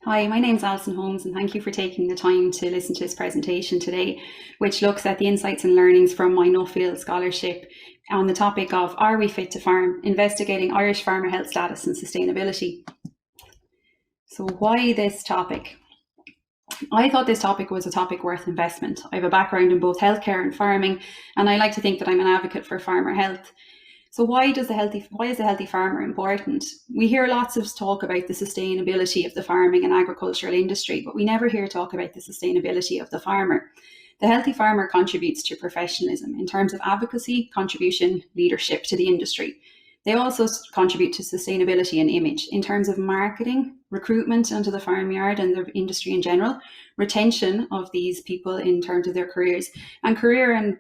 Hi, my name's Alison Holmes, and thank you for taking the time to listen to this presentation today, which looks at the insights and learnings from my Nuffield scholarship on the topic of Are We Fit to Farm? Investigating Irish farmer health status and sustainability. So why this topic? I thought this topic was a topic worth investment. I have a background in both healthcare and farming, and I like to think that I'm an advocate for farmer health. So why is the healthy farmer important? We hear lots of talk about the sustainability of the farming and agricultural industry, but we never hear talk about the sustainability of the farmer. The healthy farmer contributes to professionalism in terms of advocacy, contribution, leadership to the industry. They also contribute to sustainability and image in terms of marketing, recruitment into the farmyard and the industry in general, retention of these people in terms of their careers, and career and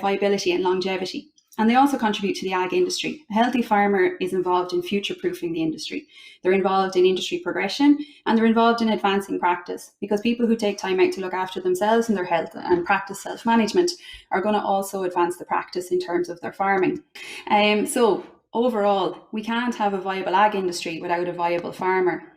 viability and longevity. And they also contribute to the ag industry. A healthy farmer is involved in future-proofing the industry. They're involved in industry progression, and they're involved in advancing practice, because people who take time out to look after themselves and their health and practice self-management are going to also advance the practice in terms of their farming. So overall, we can't have a viable ag industry without a viable farmer.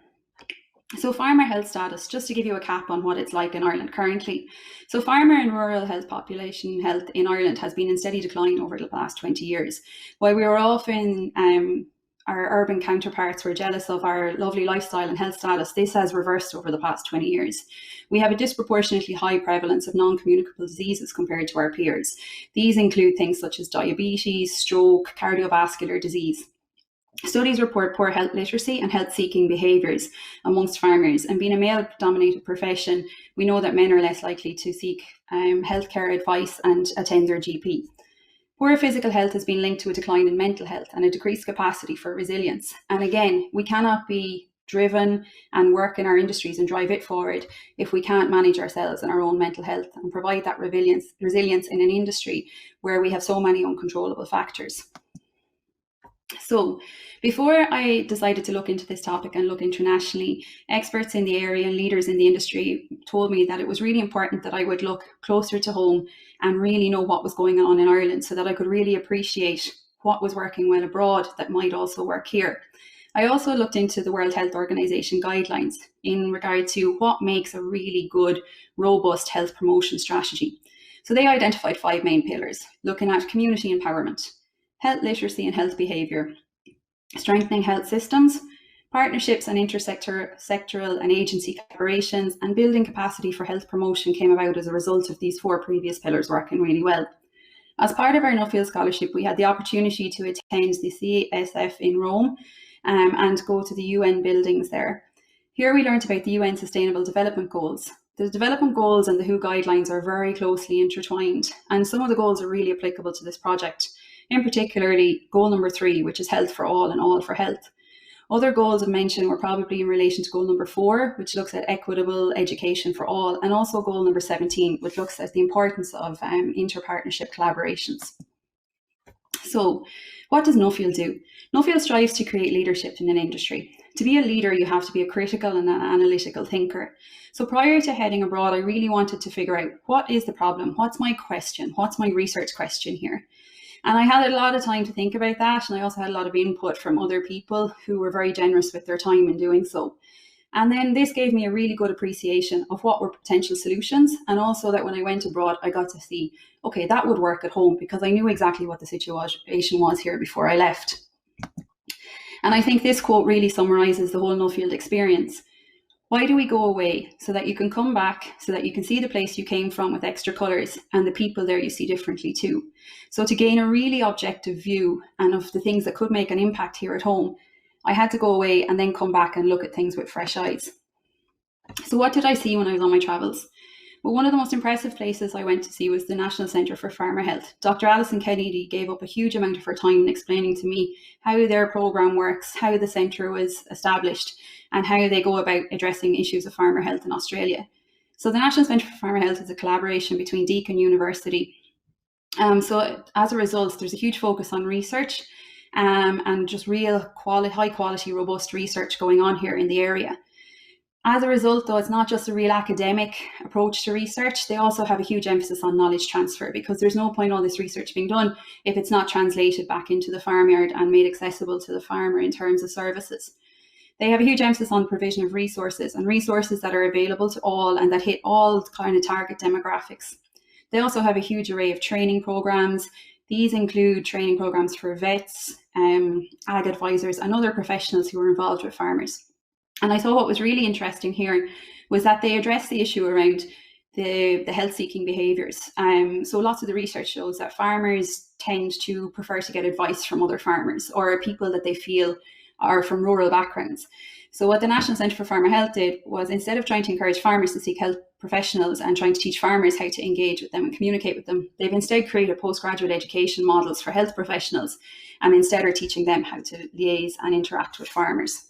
So farmer health status, just to give you a cap on what it's like in Ireland currently. So farmer and rural health population health in Ireland has been in steady decline over the past 20 years. While we were often, our urban counterparts were jealous of our lovely lifestyle and health status, this has reversed over the past 20 years. We have a disproportionately high prevalence of non-communicable diseases compared to our peers. These include things such as diabetes, stroke, cardiovascular disease. Studies report poor health literacy and health-seeking behaviours amongst farmers, and being a male-dominated profession, we know that men are less likely to seek healthcare advice and attend their GP. Poor physical health has been linked to a decline in mental health and a decreased capacity for resilience. And again, we cannot be driven and work in our industries and drive it forward if we can't manage ourselves and our own mental health and provide that resilience in an industry where we have so many uncontrollable factors. So before I decided to look into this topic and look internationally, experts in the area and leaders in the industry told me that it was really important that I would look closer to home and really know what was going on in Ireland so that I could really appreciate what was working well abroad that might also work here. I also looked into the World Health Organization guidelines in regard to what makes a really good, robust health promotion strategy. So they identified 5 main pillars, looking at community empowerment, health literacy and health behaviour, strengthening health systems, partnerships and intersectoral and agency collaborations, and building capacity for health promotion came about as a result of these 4 previous pillars working really well. As part of our Nuffield scholarship, we had the opportunity to attend the CSF in Rome and go to the UN buildings there. Here we learned about the UN Sustainable Development Goals. The development goals and the WHO guidelines are very closely intertwined, and some of the goals are really applicable to this project. In particularly goal number 3, which is health for all and all for health. Other goals of mention were probably in relation to goal number 4, which looks at equitable education for all, and also goal number 17, which looks at the importance of inter-partnership collaborations. So what does Nuffield do? Nuffield strives to create leadership in an industry. To be a leader, you have to be a critical and an analytical thinker. So prior to heading abroad, I really wanted to figure out what is the problem? What's my question? What's my research question here? And I had a lot of time to think about that, and I also had a lot of input from other people who were very generous with their time in doing so. And then this gave me a really good appreciation of what were potential solutions, and also that when I went abroad, I got to see, okay, that would work at home because I knew exactly what the situation was here before I left. And I think this quote really summarises the whole Nuffield experience. Why do we go away? So that you can come back, so that you can see the place you came from with extra colours and the people there you see differently too. So to gain a really objective view and of the things that could make an impact here at home, I had to go away and then come back and look at things with fresh eyes. So what did I see when I was on my travels? Well, one of the most impressive places I went to see was the National Centre for Farmer Health. Dr. Alison Kennedy gave up a huge amount of her time in explaining to me how their programme works, how the centre was established, and how they go about addressing issues of farmer health in Australia. So the National Centre for Farmer Health is a collaboration between Deakin University. So as a result, there's a huge focus on research and just real high quality, robust research going on here in the area. As a result, though, it's not just a real academic approach to research. They also have a huge emphasis on knowledge transfer, because there's no point all this research being done if it's not translated back into the farmyard and made accessible to the farmer in terms of services. They have a huge emphasis on the provision of resources, and resources that are available to all and that hit all kind of target demographics. They also have a huge array of training programs. These include training programs for vets, ag advisors, and other professionals who are involved with farmers. And I thought what was really interesting here was that they address the issue around the health-seeking behaviours. So lots of the research shows that farmers tend to prefer to get advice from other farmers or people that they feel are from rural backgrounds. So what the National Centre for Farmer Health did was, instead of trying to encourage farmers to seek health professionals and trying to teach farmers how to engage with them and communicate with them, they've instead created postgraduate education models for health professionals, and instead are teaching them how to liaise and interact with farmers.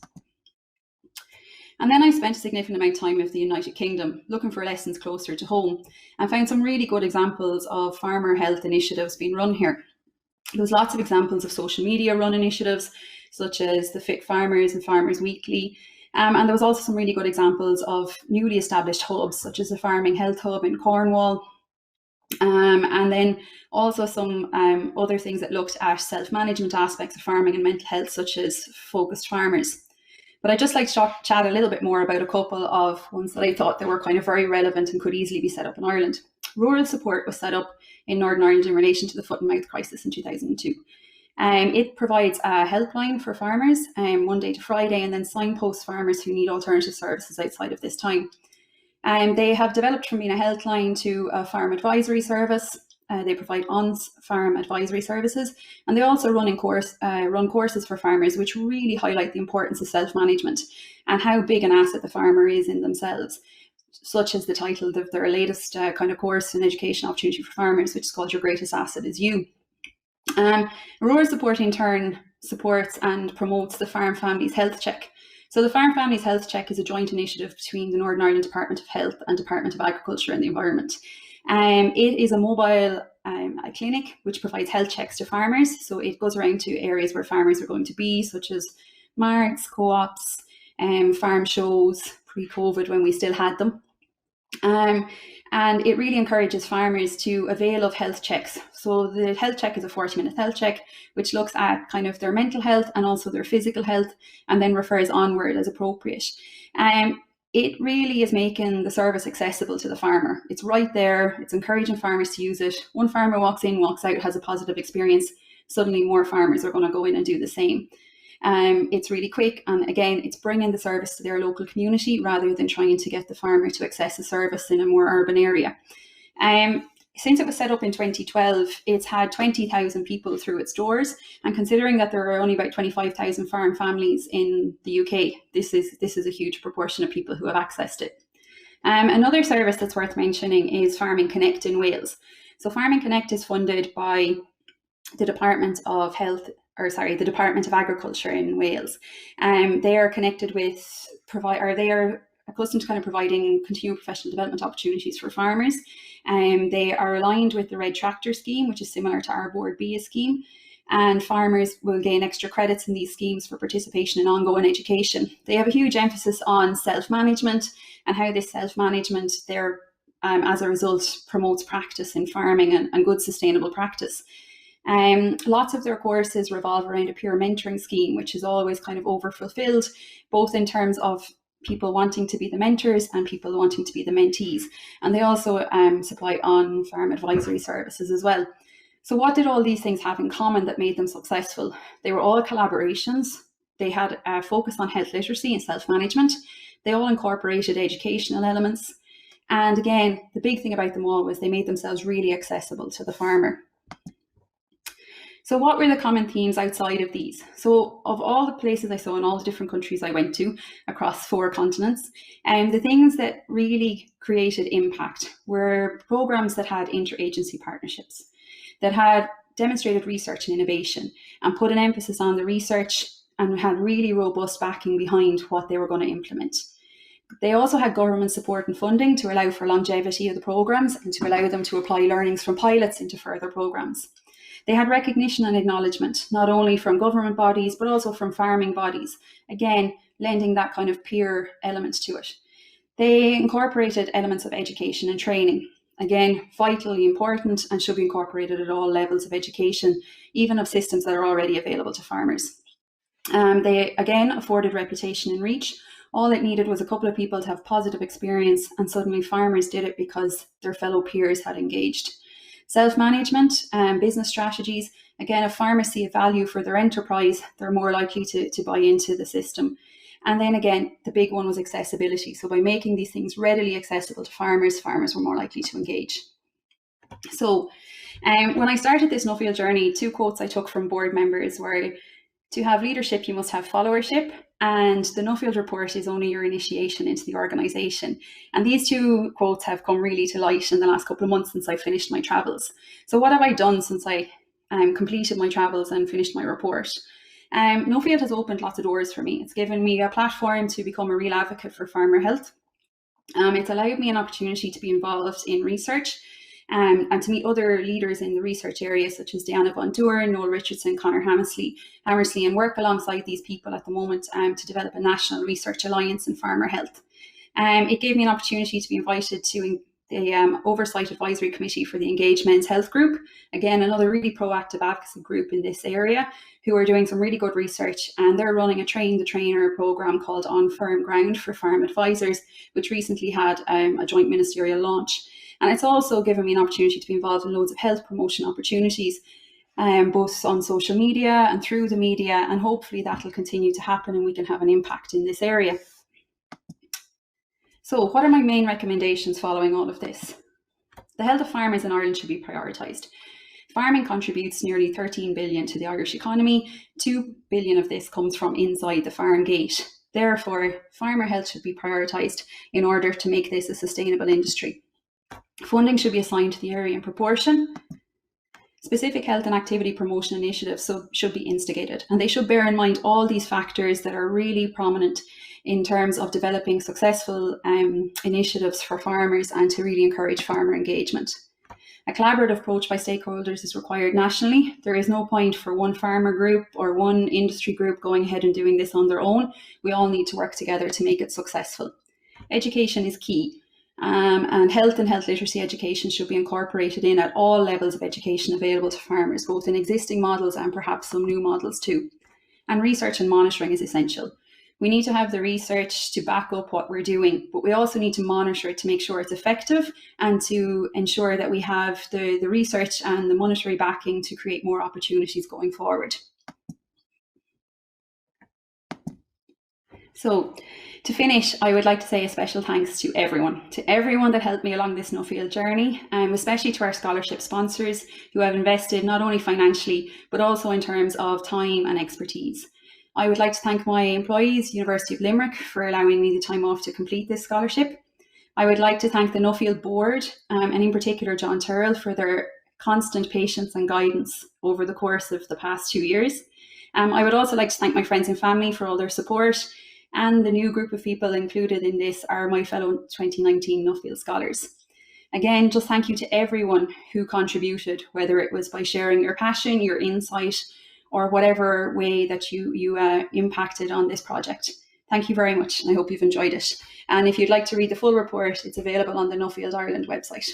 And then I spent a significant amount of time with the United Kingdom looking for lessons closer to home, and found some really good examples of farmer health initiatives being run here. There was lots of examples of social media run initiatives, such as the Fit Farmers and Farmers Weekly. And there was also some really good examples of newly established hubs, such as the Farming Health Hub in Cornwall. And then also some other things that looked at self-management aspects of farming and mental health, such as focused farmers. But I'd just like to chat a little bit more about a couple of ones that I thought that were kind of very relevant and could easily be set up in Ireland. Rural support was set up in Northern Ireland in relation to the foot and mouth crisis in 2002. It provides a helpline for farmers Monday to Friday, and then signposts farmers who need alternative services outside of this time. They have developed from being a helpline to a farm advisory service. They provide on-farm advisory services, and they also run courses for farmers, which really highlight the importance of self-management and how big an asset the farmer is in themselves, such as the title of their latest kind of course and education opportunity for farmers, which is called Your Greatest Asset is You. Rural support in turn supports and promotes the Farm Families Health Check. So the Farm Families Health Check is a joint initiative between the Northern Ireland Department of Health and Department of Agriculture and the Environment. It is a mobile clinic which provides health checks to farmers. So it goes around to areas where farmers are going to be, such as marts, co-ops, farm shows, pre-COVID when we still had them. And it really encourages farmers to avail of health checks. So the health check is a 40-minute health check, which looks at kind of their mental health and also their physical health, and then refers onward as appropriate. It really is making the service accessible to the farmer. It's right there. It's encouraging farmers to use it. One farmer walks in, walks out, has a positive experience. Suddenly more farmers are going to go in and do the same. It's really quick, and again, it's bringing the service to their local community rather than trying to get the farmer to access a service in a more urban area. Since it was set up in 2012, it's had 20,000 people through its doors, and considering that there are only about 25,000 farm families in the UK, this is a huge proportion of people who have accessed it. Another service that's worth mentioning is Farming Connect in Wales. So Farming Connect is funded by the Department of Agriculture in Wales. They are connected with they are accustomed to kind of providing continuing professional development opportunities for farmers. They are aligned with the Red Tractor scheme, which is similar to our Board B scheme, and farmers will gain extra credits in these schemes for participation in ongoing education. They have a huge emphasis on self-management and how this self-management there, as a result, promotes practice in farming and good sustainable practice. Lots of their courses revolve around a peer mentoring scheme, which is always kind of overfulfilled, both in terms of people wanting to be the mentors and people wanting to be the mentees. And they also supply on-farm advisory services as well. So what did all these things have in common that made them successful? They were all collaborations. They had a focus on health literacy and self-management. They all incorporated educational elements. And again, the big thing about them all was they made themselves really accessible to the farmer. So what were the common themes outside of these? So of all the places I saw in all the different countries I went to across 4 continents, the things that really created impact were programs that had interagency partnerships, that had demonstrated research and innovation and put an emphasis on the research and had really robust backing behind what they were going to implement. They also had government support and funding to allow for longevity of the programs and to allow them to apply learnings from pilots into further programs. They had recognition and acknowledgement, not only from government bodies, but also from farming bodies, again, lending that kind of peer element to it. They incorporated elements of education and training, again, vitally important and should be incorporated at all levels of education, even of systems that are already available to farmers. They again afforded reputation and reach. All it needed was a couple of people to have positive experience, and suddenly farmers did it because their fellow peers had engaged. Self-management, business strategies. Again, if farmers see a value for their enterprise, they're more likely to buy into the system. And then again, the big one was accessibility. So by making these things readily accessible to farmers, farmers were more likely to engage. So when I started this Nuffield journey, 2 quotes I took from board members were, to have leadership, you must have followership, and the Nuffield report is only your initiation into the organisation. And these 2 quotes have come really to light in the last couple of months since I finished my travels. So what have I done since I completed my travels and finished my report? Nuffield has opened lots of doors for me. It's given me a platform to become a real advocate for farmer health. It's allowed me an opportunity to be involved in research and to meet other leaders in the research area, such as Diana Von Duren, Noel Richardson, Conor Hammersley, and work alongside these people at the moment to develop a national research alliance in farmer health. It gave me an opportunity to be invited to the Oversight Advisory Committee for the Engaged Men's Health Group. Again, another really proactive advocacy group in this area who are doing some really good research, and they're running a Train the Trainer programme called On Firm Ground for Farm Advisors, which recently had a joint ministerial launch. And it's also given me an opportunity to be involved in loads of health promotion opportunities, both on social media and through the media, and hopefully that'll continue to happen and we can have an impact in this area. So what are my main recommendations following all of this? The health of farmers in Ireland should be prioritised. Farming contributes nearly 13 billion to the Irish economy. 2 billion of this comes from inside the farm gate. Therefore, farmer health should be prioritised in order to make this a sustainable industry. Funding should be assigned to the area in proportion. Specific health and activity promotion initiatives should be instigated, and they should bear in mind all these factors that are really prominent in terms of developing successful initiatives for farmers and to really encourage farmer engagement. A collaborative approach by stakeholders is required nationally. There is no point for one farmer group or one industry group going ahead and doing this on their own. We all need to work together to make it successful. Education is key. And health and health literacy education should be incorporated in at all levels of education available to farmers, both in existing models and perhaps some new models too. And research and monitoring is essential. We need to have the research to back up what we're doing, but we also need to monitor it to make sure it's effective and to ensure that we have the research and the monetary backing to create more opportunities going forward. So to finish, I would like to say a special thanks to everyone that helped me along this Nuffield journey, especially to our scholarship sponsors who have invested not only financially, but also in terms of time and expertise. I would like to thank my employees, University of Limerick, for allowing me the time off to complete this scholarship. I would like to thank the Nuffield board, and in particular John Turrell, for their constant patience and guidance over the course of the past 2 years. I would also like to thank my friends and family for all their support. And the new group of people included in this are my fellow 2019 Nuffield scholars. Again, just thank you to everyone who contributed, whether it was by sharing your passion, your insight, or whatever way that you impacted on this project. Thank you very much, and I hope you've enjoyed it. And if you'd like to read the full report, it's available on the Nuffield Ireland website.